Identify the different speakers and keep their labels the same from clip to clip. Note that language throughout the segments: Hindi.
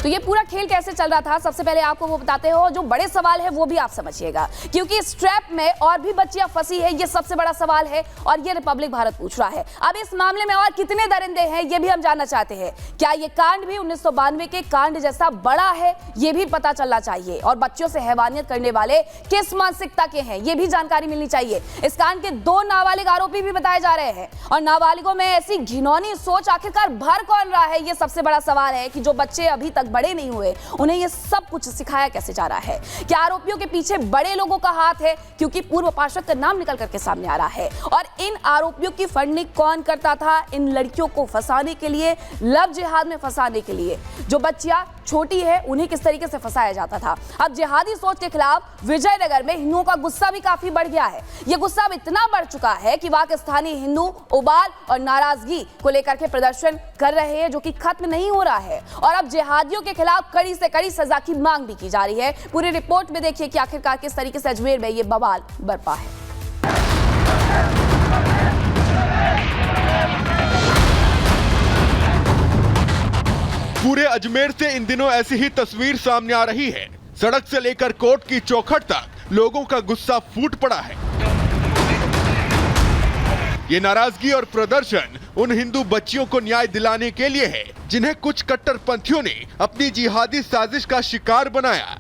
Speaker 1: तो ये पूरा खेल कैसे चल रहा था, सबसे पहले आपको वो बताते हो। जो बड़े सवाल है वो भी आप समझिएगा, क्योंकि इस ट्रैप में और भी बच्चियां फंसी है, ये सबसे बड़ा सवाल है और ये रिपब्लिक भारत पूछ रहा है। अब इस मामले में और कितने दरिंदे हैं ये भी हम जानना चाहते हैं। क्या ये कांड भी 1992 के कांड जैसा बड़ा है, ये भी पता चलना चाहिए। और बच्चों से हैवानियत करने वाले किस मानसिकता के हैं, ये भी जानकारी मिलनी चाहिए। इस कांड के 2 नाबालिग आरोपी भी बताए जा रहे हैं और नाबालिगों में ऐसी घिनौनी सोच आखिरकार भर कौन रहा है, ये सबसे बड़ा सवाल है कि जो बच्चे अभी तक बड़े नहीं हुए उन्हें ये सब कुछ सिखाया कैसे जा रहा है। क्या आरोपियों के पीछे बड़े लोगों का हाथ है, क्योंकि पूर्व पार्षद का नाम निकल करके सामने आ रहा है। और इन आरोपियों की फंडिंग कौन करता था इन लड़कियों को फंसाने के लिए, लव जिहाद में फंसाने के लिए। जो बच्चियां छोटी है उन्हें किस तरीके से फंसाया जाता था। अब जिहादी सोच के खिलाफ विजयनगर में हिंदुओं का गुस्सा भी काफी बढ़ गया है। यह गुस्सा अब इतना बढ़ चुका है कि वहां के स्थानीय हिंदू उबाल और नाराजगी को लेकर के प्रदर्शन कर रहे हैं, जो कि खत्म नहीं हो रहा है। और अब जिहादियों के खिलाफ कड़ी से कड़ी सजा की मांग भी की जा रही है। पूरी रिपोर्ट में देखिए कि आखिरकार किस तरीके से अजमेर में यह बवाल बरपा है।
Speaker 2: पूरे अजमेर से इन दिनों ऐसी ही तस्वीर सामने आ रही है। सड़क से लेकर कोर्ट की चौखट तक लोगों का गुस्सा फूट पड़ा है। ये नाराजगी और प्रदर्शन उन हिंदू बच्चियों को न्याय दिलाने के लिए है जिन्हें कुछ कट्टरपंथियों ने अपनी जिहादी साजिश का शिकार बनाया।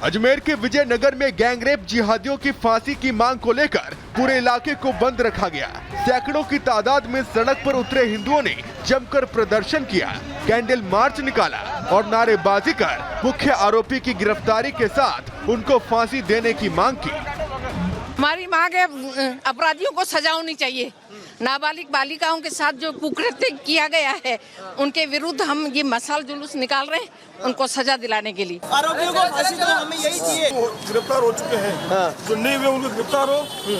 Speaker 2: अजमेर के विजयनगर में गैंगरेप जिहादियों की फांसी की मांग को लेकर पूरे इलाके को बंद रखा गया। सैकड़ों की तादाद में सड़क पर उतरे हिंदुओं ने जमकर प्रदर्शन किया, कैंडल मार्च निकाला और नारेबाजी कर मुख्य आरोपी की गिरफ्तारी के साथ उनको फांसी देने की मांग की।
Speaker 3: हमारी मांग है अपराधियों को सजा होनी चाहिए। नाबालिग बालिकाओं के साथ जो कुकृत्य किया गया है उनके विरुद्ध हम ये मशाल जुलूस निकाल रहे हैं, उनको सजा दिलाने के लिए।
Speaker 4: आरोपियों को फांसी तो हमें यही चाहिए।
Speaker 5: गिरफ्तार हो चुके हैं, जो नहीं हुए उनको गिरफ्तार हो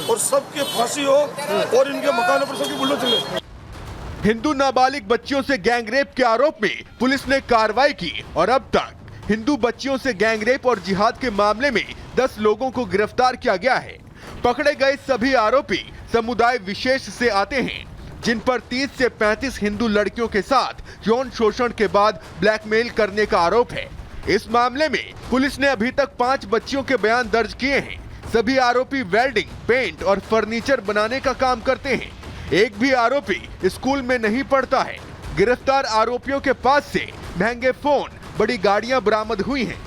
Speaker 5: और सबके फांसी हो और इनके मकानों पर सबकी बुलेट चले।
Speaker 2: हिंदू नाबालिग बच्चियों से गैंगरेप के आरोप में पुलिस ने कार्रवाई की और अब तक हिंदू बच्चियों से गैंगरेप और जिहाद के मामले में 10 लोगों को गिरफ्तार किया गया है। पकड़े गए सभी आरोपी समुदाय विशेष से आते हैं, जिन पर 30 से 35 हिंदू लड़कियों के साथ यौन शोषण के बाद ब्लैकमेल करने का आरोप है। इस मामले में पुलिस ने अभी तक 5 बच्चियों के बयान दर्ज किए हैं। सभी आरोपी वेल्डिंग, पेंट और फर्नीचर बनाने का काम करते हैं। एक भी आरोपी स्कूल में नहीं पढ़ता है। गिरफ्तार आरोपियों के पास से महंगे फोन, बड़ी गाड़ियां बरामद हुई हैं।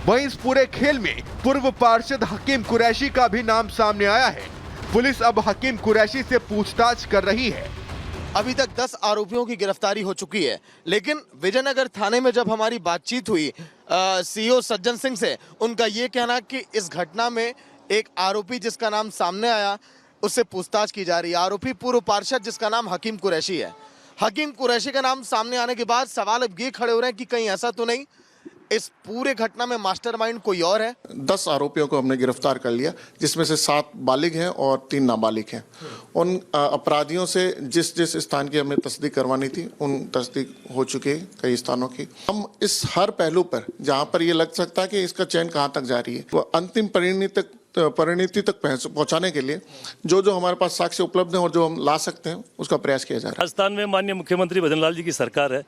Speaker 2: वहीं इस पूरे खेल में पूर्व पार्षद हकीम कुरैशी का भी नाम सामने आया है। पुलिस अब हकीम कुरैशी से पूछताछ कर रही है।
Speaker 4: अभी तक 10 आरोपियों की गिरफ्तारी हो चुकी है, लेकिन विजयनगर थाने में जब हमारी बातचीत हुई सीओ सज्जन सिंह से, उनका ये कहना कि इस घटना में एक आरोपी जिसका नाम सामने आया उससे पूछताछ की जा रही है। आरोपी पूर्व पार्षद जिसका नाम हकीम कुरैशी है। हकीम कुरैशी का नाम सामने आने के बाद सवाल अब ये खड़े हो रहे हैं कि कहीं ऐसा तो नहीं इस पूरे घटना में मास्टरमाइंड कोई और है।
Speaker 6: 10 आरोपियों को हमने गिरफ्तार कर लिया, जिसमें से 7 बालिग हैं और 3 नाबालिग हैं। उन अपराधियों से जिस जिस स्थान की हमें तस्दीक करवानी थी उन तस्दीक हो चुके कई स्थानों की। हम इस हर पहलू पर जहां पर ये लग सकता है कि इसका चयन कहां तक जारी है, वो अंतिम परिणति तक पहुंचाने के लिए जो जो हमारे पास साक्ष्य उपलब्ध है और जो हम ला सकते हैं उसका प्रयास किया जा रहा है।
Speaker 7: राजस्थान में माननीय मुख्यमंत्री भजन लाल जी की सरकार है।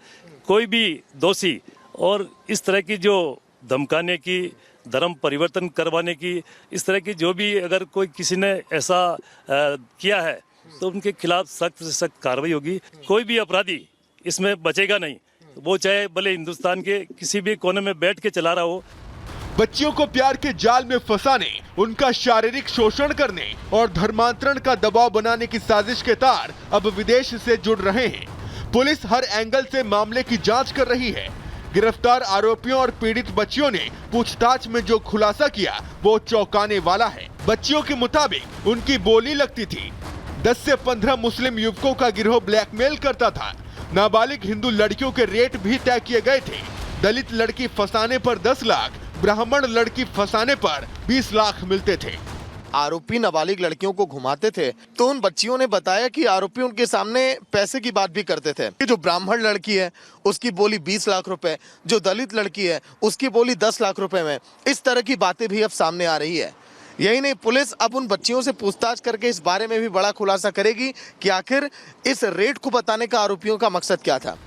Speaker 7: कोई भी दोषी और इस तरह की जो धमकाने की, धर्म परिवर्तन करवाने की, इस तरह की जो भी अगर कोई किसी ने ऐसा किया है तो उनके खिलाफ सख्त से सख्त कार्रवाई होगी। कोई भी अपराधी इसमें बचेगा नहीं, वो चाहे भले हिंदुस्तान के किसी भी कोने में बैठ के चला रहा हो।
Speaker 2: बच्चियों को प्यार के जाल में फंसाने, उनका शारीरिक शोषण करने और धर्मांतरण का दबाव बनाने की साजिश के तार अब विदेश से जुड़ रहे हैं। पुलिस हर एंगल से मामले की जांच कर रही है। गिरफ्तार आरोपियों और पीड़ित बच्चियों ने पूछताछ में जो खुलासा किया वो चौंकाने वाला है। बच्चियों के मुताबिक उनकी बोली लगती थी। 10 से 15 मुस्लिम युवकों का गिरोह ब्लैकमेल करता था। नाबालिग हिंदू लड़कियों के रेट भी तय किए गए थे। दलित लड़की फंसाने पर 10 लाख, ब्राह्मण लड़की फंसाने पर 20 लाख मिलते थे।
Speaker 4: आरोपी नाबालिग लड़कियों को घुमाते थे तो उन बच्चियों ने बताया कि आरोपी उनके सामने पैसे की बात भी करते थे। जो ब्राह्मण लड़की है उसकी बोली 20 लाख रुपए, जो दलित लड़की है उसकी बोली 10 लाख रुपए में। इस तरह की बातें भी अब सामने आ रही है। यही नहीं, पुलिस अब उन बच्चियों से पूछताछ करके इस बारे में भी बड़ा खुलासा करेगी कि आखिर इस रेड को बताने का आरोपियों का मकसद क्या था।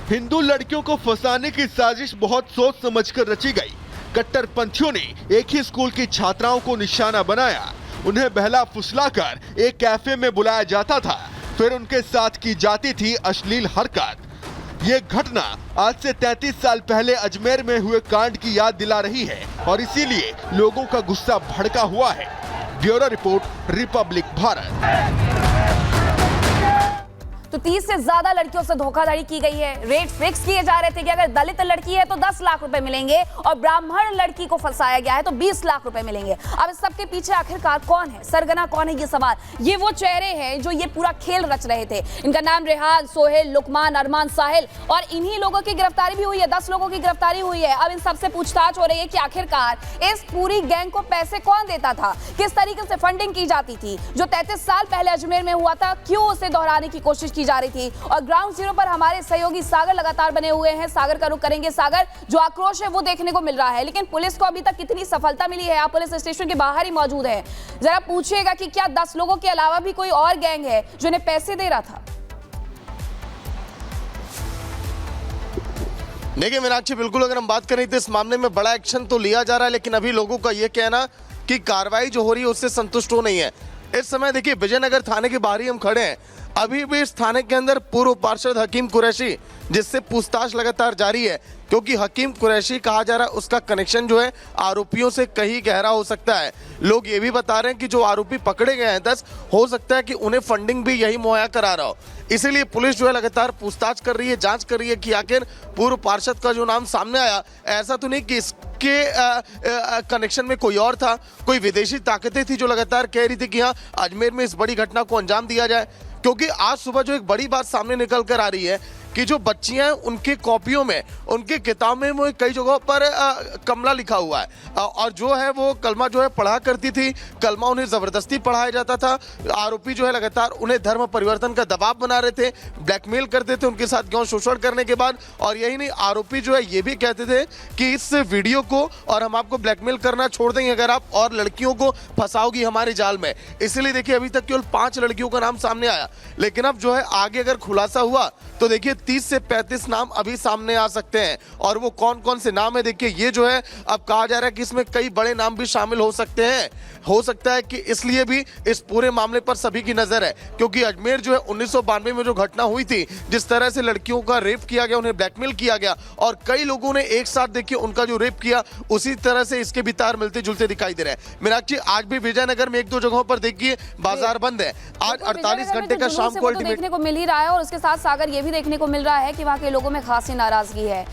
Speaker 2: हिंदू लड़कियों को फंसाने की साजिश बहुत सोच समझकर रची गई। कट्टरपंथियों ने एक ही स्कूल की छात्राओं को निशाना बनाया, उन्हें बहला फुसलाकर एक कैफे में बुलाया जाता था, फिर उनके साथ की जाती थी अश्लील हरकत। ये घटना आज से 33 साल पहले अजमेर में हुए कांड की याद दिला रही है और इसीलिए लोगों का गुस्सा भड़का हुआ है। Bureau report, Republic Bharat.
Speaker 1: तो 30 से ज्यादा लड़कियों से धोखाधड़ी की गई है। रेट फिक्स किए जा रहे थे कि अगर दलित लड़की है तो 10 लाख रुपए मिलेंगे और ब्राह्मण लड़की को फंसाया गया है तो 20 लाख रुपए मिलेंगे। अब इस सबके पीछे आखिरकार कौन है, सरगना कौन है, ये सवाल। ये वो चेहरे हैं जो ये पूरा खेल रच रहे थे। इनका नाम रेहान, सोहेल, लुकमान, अरमान, साहिल और इन्हीं लोगों की गिरफ्तारी भी हुई है। 10 लोगों की गिरफ्तारी हुई है। अब इन सबसे पूछताछ हो रही है कि आखिरकार इस पूरी गैंग को पैसे कौन देता था, किस तरीके से फंडिंग की जाती थी। जो 33 साल पहले अजमेर में हुआ था, क्यों उसे दोहराने की कोशिश की जा रही थी। और ग्राउंड जीरो पर हमारे सहयोगी सागर लगातार बने हुए हैं। सागर का रुख करेंगे। सागर, जो आक्रोश है वो देखने को मिल रहा है, लेकिन पुलिस को अभी तक कितनी सफलता मिली है? आप पुलिस स्टेशन के बाहर ही मौजूद हैं, जरा पूछिएगा कि क्या 10 लोगों के अलावा भी कोई और गैंग है जो इन्हें पैसे दे रहा था?
Speaker 4: देखिए मीनाक्षी, बिल्कुल अगर हम बात करें तो इस मामले में बड़ा एक्शन तो लिया जा रहा है, लेकिन अभी लोगों का ये कहना कि कार्रवाई जो हो रही है उससे संतुष्ट हो नहीं है। इस समय देखिए विजयनगर थाने के बाहर ही हम खड़े हैं। अभी भी इस थाने के अंदर पूर्व पार्षद हकीम कुरैशी, जिससे पूछताछ लगातार जारी है, क्योंकि हकीम कुरैशी कहा जा रहा है उसका कनेक्शन जो है आरोपियों से कहीं गहरा हो सकता है। लोग ये भी बता रहे हैं कि जो आरोपी पकड़े गए हैं 10, हो सकता है कि उन्हें फंडिंग भी यही मुहैया करा रहा हो। इसीलिए पुलिस जो है लगातार पूछताछ कर रही है, जांच कर रही है कि आखिर पूर्व पार्षद का जो नाम सामने आया, ऐसा तो नहीं कि इसके कनेक्शन में कोई और था, कोई विदेशी ताकतें थी जो लगातार कह रही थी कि हाँ अजमेर में इस बड़ी घटना को अंजाम दिया जाए। क्योंकि आज सुबह जो एक बड़ी बात सामने निकल कर आ रही है कि जो बच्चियां हैं उनके कॉपियों में, उनके किताब में वो कई जगहों पर कमला लिखा हुआ है और जो है वो कलमा जो है पढ़ा करती थी। कलमा उन्हें ज़बरदस्ती पढ़ाया जाता था। आरोपी जो है लगातार उन्हें धर्म परिवर्तन का दबाव बना रहे थे, ब्लैकमेल करते थे उनके साथ यौन शोषण करने के बाद। और यही नहीं, आरोपी जो है ये भी कहते थे कि इस वीडियो को और हम आपको ब्लैकमेल करना छोड़ देंगे अगर आप और लड़कियों को फंसाओगी हमारे जाल में। इसीलिए देखिए अभी तक केवल 5 लड़कियों का नाम सामने आया, लेकिन अब जो है आगे अगर खुलासा हुआ तो देखिए 30 से 35 नाम अभी सामने आ सकते हैं। और वो कौन कौन से नाम है देखिए, ये जो है अब कहा जा रहा है कि इसमें कई बड़े नाम भी शामिल हो सकते हैं। हो सकता है कि इसलिए भी इस पूरे मामले पर सभी की नजर है, क्योंकि अजमेर जो है 1992 में जो घटना हुई थी, जिस तरह से लड़कियों का रेप किया गया, उन्हें ब्लैकमेल किया गया और कई लोगों ने एक साथ देखिए उनका जो रेप किया, उसी तरह से इसके भी तार मिलते जुलते दिखाई दे रहे हैं। मीनाक्षी, आज भी विजयनगर में 1-2 जगहों पर देखिए बाजार बंद है। आज 48 घंटे का शाम को
Speaker 1: देखने को मिल ही रहा है और उसके साथ सागर ये भी देखने को मिल रहा है कि वहाँ के लोगों में खासी नाराजगी है।